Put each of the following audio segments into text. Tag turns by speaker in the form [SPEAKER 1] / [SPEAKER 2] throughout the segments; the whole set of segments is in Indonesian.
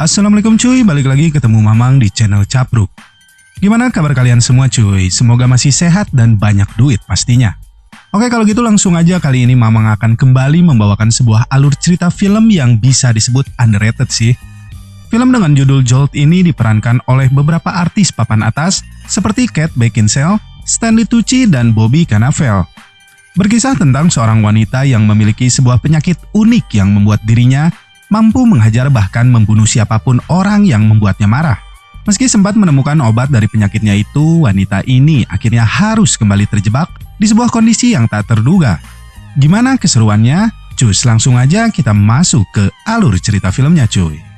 [SPEAKER 1] Assalamualaikum cuy, balik lagi ketemu Mamang di channel Capruk. Gimana kabar kalian semua cuy? Semoga masih sehat dan banyak duit pastinya. Oke, kalau gitu langsung aja kali ini Mamang akan kembali membawakan sebuah alur cerita film yang bisa disebut underrated sih. Film dengan judul Jolt ini diperankan oleh beberapa artis papan atas seperti Kate Beckinsale, Stanley Tucci, dan Bobby Cannavale. Berkisah tentang seorang wanita yang memiliki sebuah penyakit unik yang membuat dirinya mampu menghajar bahkan membunuh siapapun orang yang membuatnya marah. Meski sempat menemukan obat dari penyakitnya itu, wanita ini akhirnya harus kembali terjebak di sebuah kondisi yang tak terduga. Gimana keseruannya? Cus, langsung aja kita masuk ke alur cerita filmnya cuy.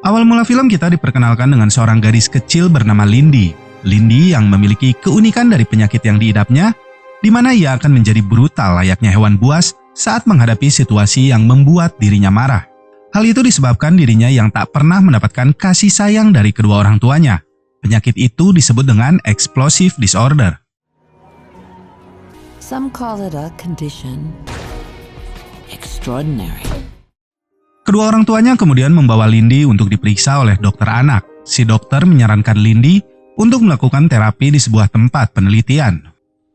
[SPEAKER 1] Awal mula film kita diperkenalkan dengan seorang gadis kecil bernama Lindy. Lindy yang memiliki keunikan dari penyakit yang diidapnya, di mana ia akan menjadi brutal layaknya hewan buas saat menghadapi situasi yang membuat dirinya marah. Hal itu disebabkan dirinya yang tak pernah mendapatkan kasih sayang dari kedua orang tuanya. Penyakit itu disebut dengan explosive disorder.
[SPEAKER 2] Some call it a condition extraordinary.
[SPEAKER 1] Kedua orang tuanya kemudian membawa Lindy untuk diperiksa oleh dokter anak. Si dokter menyarankan Lindy untuk melakukan terapi di sebuah tempat penelitian.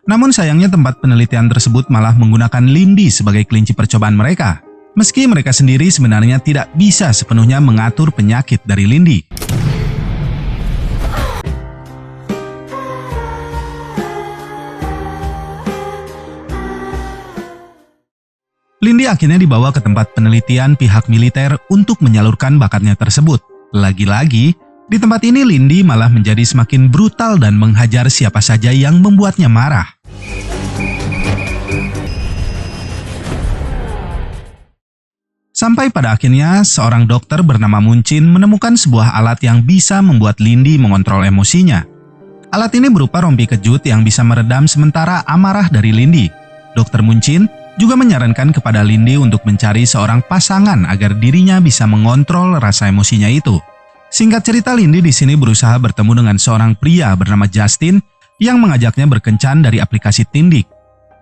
[SPEAKER 1] Namun sayangnya tempat penelitian tersebut malah menggunakan Lindy sebagai kelinci percobaan mereka. Meski mereka sendiri sebenarnya tidak bisa sepenuhnya mengatur penyakit dari Lindy. Lindy akhirnya dibawa ke tempat penelitian pihak militer untuk menyalurkan bakatnya tersebut. Lagi-lagi, di tempat ini Lindy malah menjadi semakin brutal dan menghajar siapa saja yang membuatnya marah. Sampai pada akhirnya, seorang dokter bernama Muncin menemukan sebuah alat yang bisa membuat Lindy mengontrol emosinya. Alat ini berupa rompi kejut yang bisa meredam sementara amarah dari Lindy. Dokter Muncin juga menyarankan kepada Lindy untuk mencari seorang pasangan agar dirinya bisa mengontrol rasa emosinya itu. Singkat cerita, Lindy di sini berusaha bertemu dengan seorang pria bernama Justin yang mengajaknya berkencan dari aplikasi Tindik.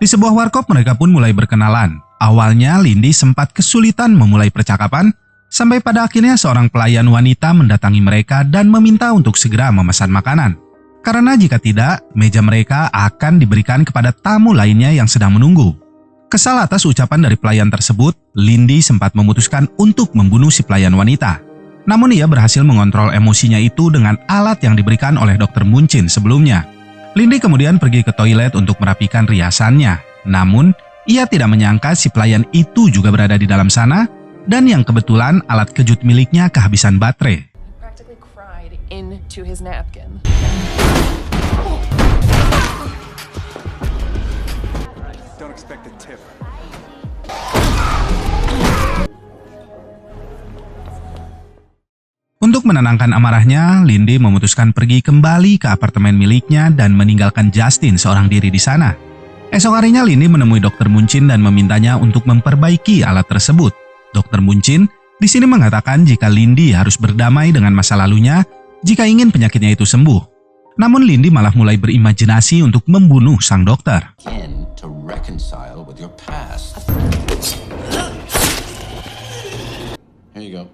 [SPEAKER 1] Di sebuah warkop mereka pun mulai berkenalan. Awalnya Lindy sempat kesulitan memulai percakapan, sampai pada akhirnya seorang pelayan wanita mendatangi mereka dan meminta untuk segera memesan makanan. Karena jika tidak, meja mereka akan diberikan kepada tamu lainnya yang sedang menunggu. Kesal atas ucapan dari pelayan tersebut, Lindy sempat memutuskan untuk membunuh si pelayan wanita. Namun ia berhasil mengontrol emosinya itu dengan alat yang diberikan oleh dokter Muncin sebelumnya. Lindy kemudian pergi ke toilet untuk merapikan riasannya. Namun, ia tidak menyangka si pelayan itu juga berada di dalam sana, dan yang kebetulan alat kejut miliknya kehabisan baterai. Untuk menenangkan amarahnya, Lindy memutuskan pergi kembali ke apartemen miliknya dan meninggalkan Justin seorang diri di sana. Esok harinya Lindy menemui Dr. Muncin dan memintanya untuk memperbaiki alat tersebut. Dr. Muncin di sini mengatakan jika Lindy harus berdamai dengan masa lalunya jika ingin penyakitnya itu sembuh. Namun Lindy malah mulai berimajinasi untuk membunuh sang dokter.
[SPEAKER 3] Here you go.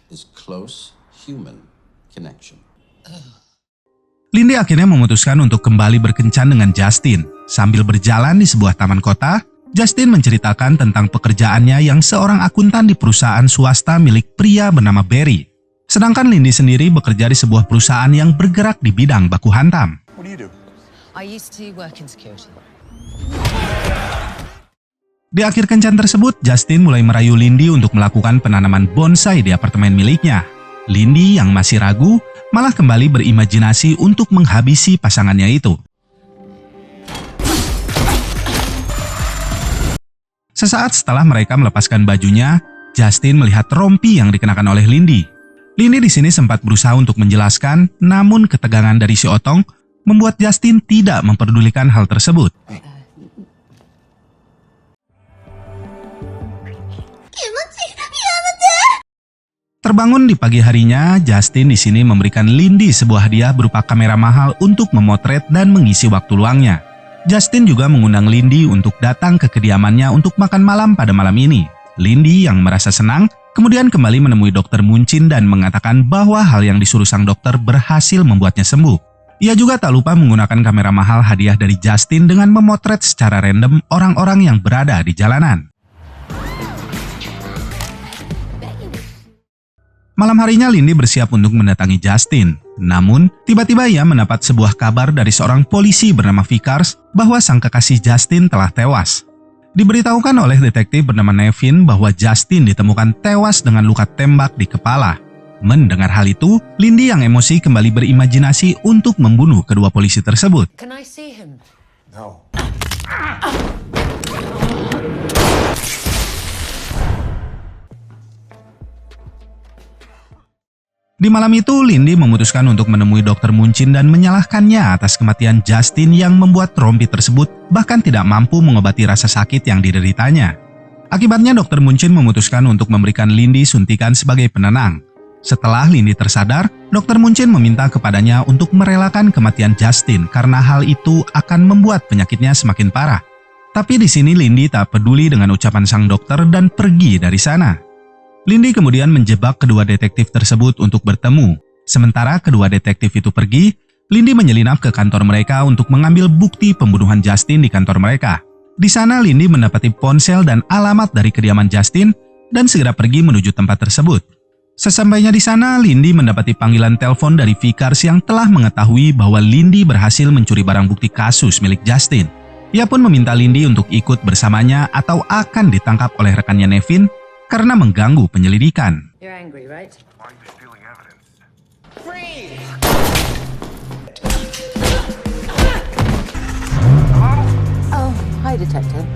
[SPEAKER 3] This close human connection.
[SPEAKER 1] Lindy akhirnya memutuskan untuk kembali berkencan dengan Justin. Sambil berjalan di sebuah taman kota, Justin menceritakan tentang pekerjaannya yang seorang akuntan di perusahaan swasta milik pria bernama Barry. Sedangkan Lindy sendiri bekerja di sebuah perusahaan yang bergerak di bidang baku hantam.
[SPEAKER 4] What do you do?
[SPEAKER 2] I used to work in security.
[SPEAKER 1] Di akhir kencan tersebut, Justin mulai merayu Lindy untuk melakukan penanaman bonsai di apartemen miliknya. Lindy yang masih ragu, malah kembali berimajinasi untuk menghabisi pasangannya itu. Sesaat setelah mereka melepaskan bajunya, Justin melihat rompi yang dikenakan oleh Lindy. Lindy di sini sempat berusaha untuk menjelaskan, namun ketegangan dari si Otong membuat Justin tidak memperdulikan hal tersebut. Terbangun di pagi harinya, Justin di sini memberikan Lindy sebuah hadiah berupa kamera mahal untuk memotret dan mengisi waktu luangnya. Justin juga mengundang Lindy untuk datang ke kediamannya untuk makan malam pada malam ini. Lindy yang merasa senang, kemudian kembali menemui Dr. Muncin dan mengatakan bahwa hal yang disuruh sang dokter berhasil membuatnya sembuh. Ia juga tak lupa menggunakan kamera mahal hadiah dari Justin dengan memotret secara random orang-orang yang berada di jalanan. Malam harinya Lindy bersiap untuk mendatangi Justin. Namun, tiba-tiba ia mendapat sebuah kabar dari seorang polisi bernama Vickers bahwa sang kekasih Justin telah tewas. Diberitahukan oleh detektif bernama Nevin bahwa Justin ditemukan tewas dengan luka tembak di kepala. Mendengar hal itu, Lindy yang emosi kembali berimajinasi untuk membunuh kedua polisi tersebut.
[SPEAKER 2] Can I see him?
[SPEAKER 3] No.
[SPEAKER 1] Di malam itu, Lindy memutuskan untuk menemui Dr. Muncin dan menyalahkannya atas kematian Justin yang membuat Rompi tersebut bahkan tidak mampu mengobati rasa sakit yang dideritanya. Akibatnya, Dr. Muncin memutuskan untuk memberikan Lindy suntikan sebagai penenang. Setelah Lindy tersadar, Dr. Muncin meminta kepadanya untuk merelakan kematian Justin karena hal itu akan membuat penyakitnya semakin parah. Tapi di sini Lindy tak peduli dengan ucapan sang dokter dan pergi dari sana. Lindy kemudian menjebak kedua detektif tersebut untuk bertemu. Sementara kedua detektif itu pergi, Lindy menyelinap ke kantor mereka untuk mengambil bukti pembunuhan Justin di kantor mereka. Di sana Lindy mendapati ponsel dan alamat dari kediaman Justin dan segera pergi menuju tempat tersebut. Sesampainya di sana, Lindy mendapati panggilan telepon dari Vickers yang telah mengetahui bahwa Lindy berhasil mencuri barang bukti kasus milik Justin. Ia pun meminta Lindy untuk ikut bersamanya atau akan ditangkap oleh rekannya Nevin karena mengganggu penyelidikan.
[SPEAKER 2] You're angry, right?
[SPEAKER 4] Why are you stealing evidence?
[SPEAKER 2] Oh, hi, Detective.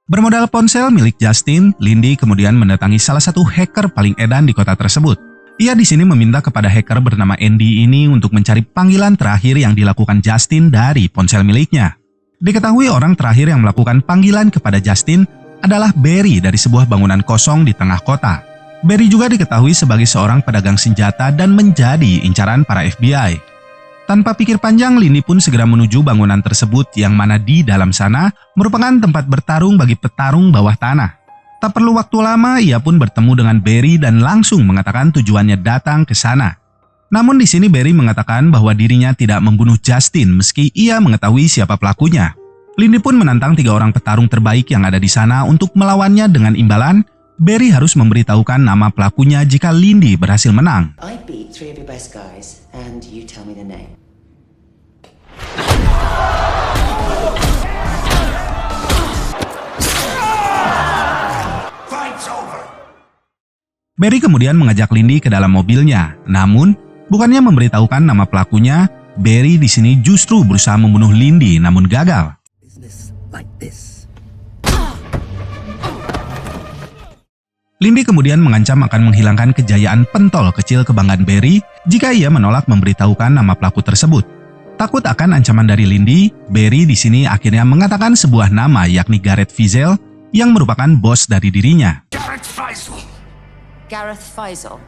[SPEAKER 1] Bermodal ponsel milik Justin, Lindy kemudian mendatangi salah satu hacker paling edan di kota tersebut. Ia di sini meminta kepada hacker bernama Andy ini untuk mencari panggilan terakhir yang dilakukan Justin dari ponsel miliknya. Diketahui orang terakhir yang melakukan panggilan kepada Justin adalah Barry dari sebuah bangunan kosong di tengah kota. Barry juga diketahui sebagai seorang pedagang senjata dan menjadi incaran para FBI. Tanpa pikir panjang, Lindy pun segera menuju bangunan tersebut yang mana di dalam sana merupakan tempat bertarung bagi petarung bawah tanah. Tak perlu waktu lama, ia pun bertemu dengan Barry dan langsung mengatakan tujuannya datang ke sana. Namun di sini Barry mengatakan bahwa dirinya tidak membunuh Justin meski ia mengetahui siapa pelakunya. Lindy pun menantang 3 orang petarung terbaik yang ada di sana untuk melawannya dengan imbalan Barry harus memberitahukan nama pelakunya jika Lindy berhasil menang.
[SPEAKER 5] I beat 3 of your best guys, and you tell me the name.
[SPEAKER 4] Fight's over.
[SPEAKER 1] Barry kemudian mengajak Lindy ke dalam mobilnya. Namun, bukannya memberitahukan nama pelakunya, Barry di sini justru berusaha membunuh Lindy namun gagal.
[SPEAKER 5] Business like this.
[SPEAKER 1] Lindy kemudian mengancam akan menghilangkan kejayaan pentol kecil kebanggaan Barry jika ia menolak memberitahukan nama pelaku tersebut. Takut akan ancaman dari Lindy, Barry di sini akhirnya mengatakan sebuah nama yakni Gareth Fizel yang merupakan bos dari dirinya.
[SPEAKER 4] Gareth Faisal.
[SPEAKER 2] Gareth Faisal.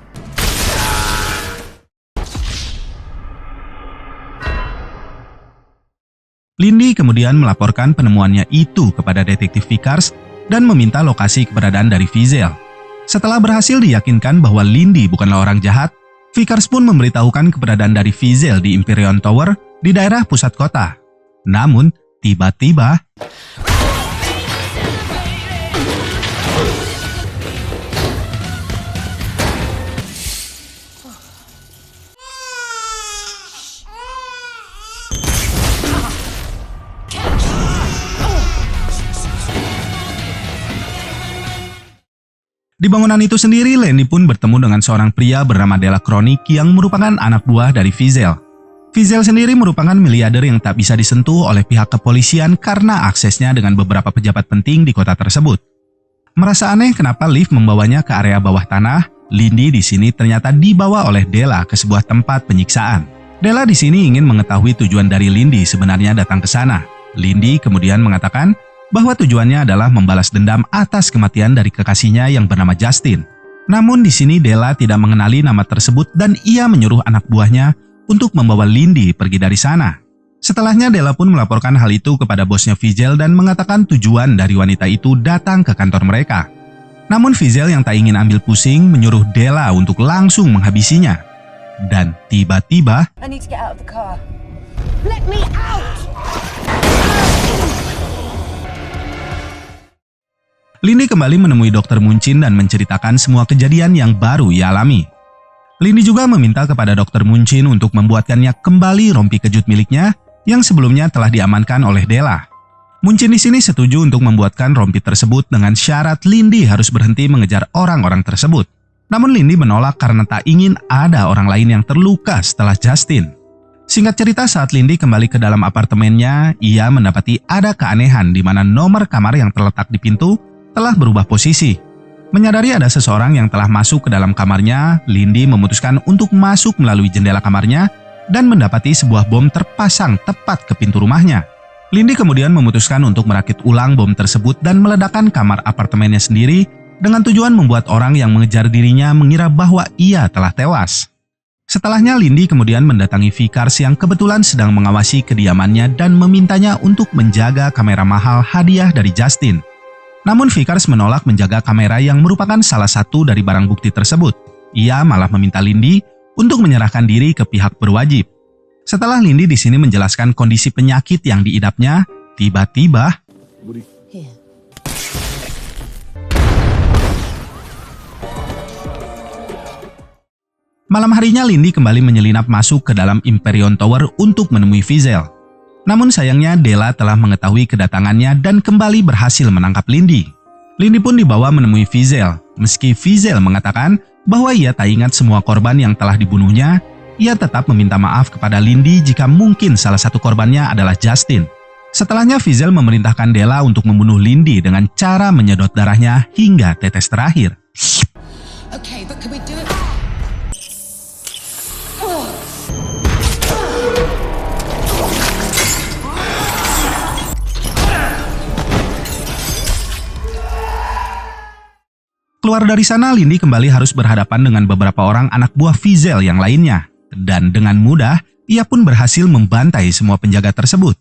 [SPEAKER 1] Lindy kemudian melaporkan penemuannya itu kepada detektif Vickers dan meminta lokasi keberadaan dari Fizel. Setelah berhasil diyakinkan bahwa Lindy bukanlah orang jahat, Vickers pun memberitahukan keberadaan dari Fizel di Imperial Tower di daerah pusat kota. Namun, tiba-tiba di bangunan itu sendiri, Lenny pun bertemu dengan seorang pria bernama Della Chronic yang merupakan anak buah dari Fizel. Fizel sendiri merupakan miliarder yang tak bisa disentuh oleh pihak kepolisian karena aksesnya dengan beberapa pejabat penting di kota tersebut. Merasa aneh kenapa lift membawanya ke area bawah tanah, Lindy di sini ternyata dibawa oleh Della ke sebuah tempat penyiksaan. Della di sini ingin mengetahui tujuan dari Lindy sebenarnya datang ke sana. Lindy kemudian mengatakan bahwa tujuannya adalah membalas dendam atas kematian dari kekasihnya yang bernama Justin. Namun di sini Della tidak mengenali nama tersebut dan ia menyuruh anak buahnya untuk membawa Lindy pergi dari sana. Setelahnya Della pun melaporkan hal itu kepada bosnya Fizel dan mengatakan tujuan dari wanita itu datang ke kantor mereka. Namun Fizel yang tak ingin ambil pusing menyuruh Della untuk langsung menghabisinya. Dan tiba-tiba
[SPEAKER 2] I need to get out of the car. Let me out!
[SPEAKER 1] Lindy kembali menemui Dr. Muncin dan menceritakan semua kejadian yang baru ia alami. Lindy juga meminta kepada Dr. Muncin untuk membuatkannya kembali rompi kejut miliknya yang sebelumnya telah diamankan oleh Della. Muncin di sini setuju untuk membuatkan rompi tersebut dengan syarat Lindy harus berhenti mengejar orang-orang tersebut. Namun Lindy menolak karena tak ingin ada orang lain yang terluka setelah Justin. Singkat cerita, saat Lindy kembali ke dalam apartemennya, ia mendapati ada keanehan di mana nomor kamar yang terletak di pintu telah berubah posisi. Menyadari ada seseorang yang telah masuk ke dalam kamarnya, Lindy memutuskan untuk masuk melalui jendela kamarnya dan mendapati sebuah bom terpasang tepat ke pintu rumahnya. Lindy kemudian memutuskan untuk merakit ulang bom tersebut dan meledakkan kamar apartemennya sendiri dengan tujuan membuat orang yang mengejar dirinya mengira bahwa ia telah tewas. Setelahnya Lindy kemudian mendatangi Vickers yang kebetulan sedang mengawasi kediamannya dan memintanya untuk menjaga kamera mahal hadiah dari Justin. Namun Vickers menolak menjaga kamera yang merupakan salah satu dari barang bukti tersebut. Ia malah meminta Lindy untuk menyerahkan diri ke pihak berwajib. Setelah Lindy di sini menjelaskan kondisi penyakit yang diidapnya, tiba-tiba
[SPEAKER 2] Here.
[SPEAKER 1] malam harinya Lindy kembali menyelinap masuk ke dalam Imperion Tower untuk menemui Fizel. Namun sayangnya Della telah mengetahui kedatangannya dan kembali berhasil menangkap Lindy. Lindy pun dibawa menemui Fizel. Meski Fizel mengatakan bahwa ia tak ingat semua korban yang telah dibunuhnya, ia tetap meminta maaf kepada Lindy jika mungkin salah satu korbannya adalah Justin. Setelahnya Fizel memerintahkan Della untuk membunuh Lindy dengan cara menyedot darahnya hingga tetes terakhir.
[SPEAKER 2] Okay, but can we do it?
[SPEAKER 1] Keluar dari sana, Lindy kembali harus berhadapan dengan beberapa orang anak buah Fizel yang lainnya. Dan dengan mudah, ia pun berhasil membantai semua penjaga tersebut.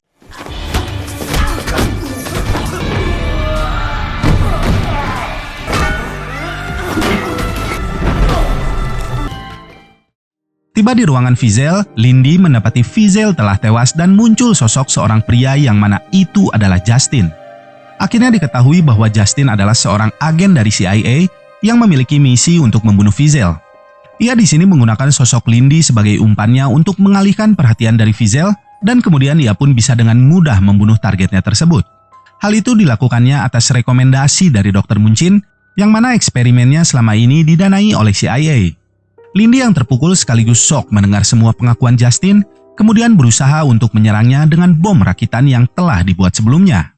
[SPEAKER 1] Tiba di ruangan Fizel, Lindy mendapati Fizel telah tewas dan muncul sosok seorang pria yang mana itu adalah Justin. Akhirnya diketahui bahwa Justin adalah seorang agen dari CIA yang memiliki misi untuk membunuh Fizel. Ia di sini menggunakan sosok Lindy sebagai umpannya untuk mengalihkan perhatian dari Fizel dan kemudian ia pun bisa dengan mudah membunuh targetnya tersebut. Hal itu dilakukannya atas rekomendasi dari Dr. Muncin yang mana eksperimennya selama ini didanai oleh CIA. Lindy yang terpukul sekaligus shock mendengar semua pengakuan Justin kemudian berusaha untuk menyerangnya dengan bom rakitan yang telah dibuat sebelumnya.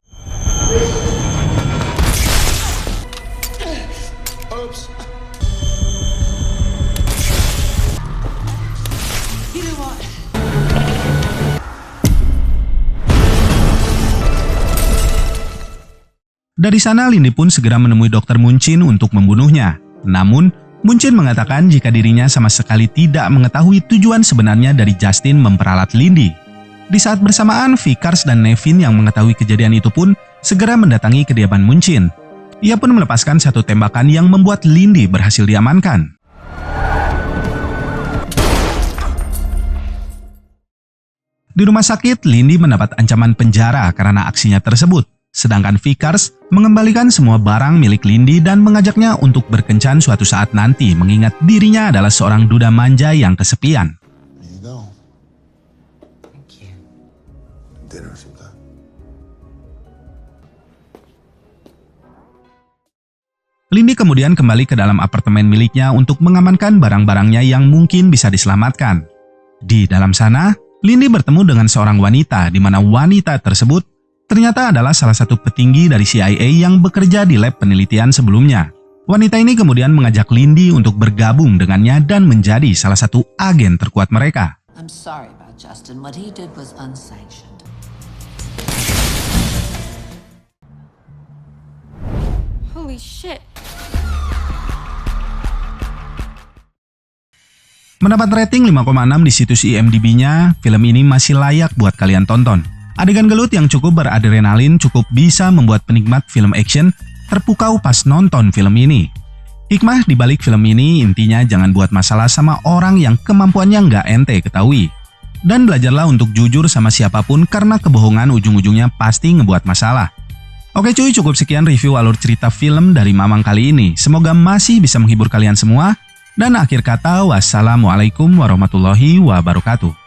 [SPEAKER 1] Dari sana Lindy pun segera menemui Dr. Muncin untuk membunuhnya. Namun, Muncin mengatakan jika dirinya sama sekali tidak mengetahui tujuan sebenarnya dari Justin memperalat Lindy. Di saat bersamaan, Vickers dan Nevin yang mengetahui kejadian itu pun segera mendatangi kediaman Muncin. Ia pun melepaskan satu tembakan yang membuat Lindy berhasil diamankan. Di rumah sakit, Lindy mendapat ancaman penjara karena aksinya tersebut. Sedangkan Vickers mengembalikan semua barang milik Lindy dan mengajaknya untuk berkencan suatu saat nanti mengingat dirinya adalah seorang duda manja yang kesepian.
[SPEAKER 6] There you go.
[SPEAKER 5] Thank you.
[SPEAKER 6] Dinner if you got.
[SPEAKER 1] Lindy kemudian kembali ke dalam apartemen miliknya untuk mengamankan barang-barangnya yang mungkin bisa diselamatkan. Di dalam sana, Lindy bertemu dengan seorang wanita di mana wanita tersebut ternyata adalah salah satu petinggi dari CIA yang bekerja di lab penelitian sebelumnya. Wanita ini kemudian mengajak Lindy untuk bergabung dengannya dan menjadi salah satu agen terkuat mereka.
[SPEAKER 7] I'm sorry about Justin. What he did was unsanctioned.
[SPEAKER 8] Holy shit.
[SPEAKER 1] Mendapat rating 5,6 di situs IMDb-nya, film ini masih layak buat kalian tonton. Adegan gelut yang cukup beradrenalin cukup bisa membuat penikmat film action terpukau pas nonton film ini. Hikmah di balik film ini intinya jangan buat masalah sama orang yang kemampuannya nggak ente ketahui. Dan belajarlah untuk jujur sama siapapun karena kebohongan ujung-ujungnya pasti ngebuat masalah. Oke cuy, cukup sekian review alur cerita film dari Mamang kali ini. Semoga masih bisa menghibur kalian semua. Dan akhir kata, wassalamualaikum warahmatullahi wabarakatuh.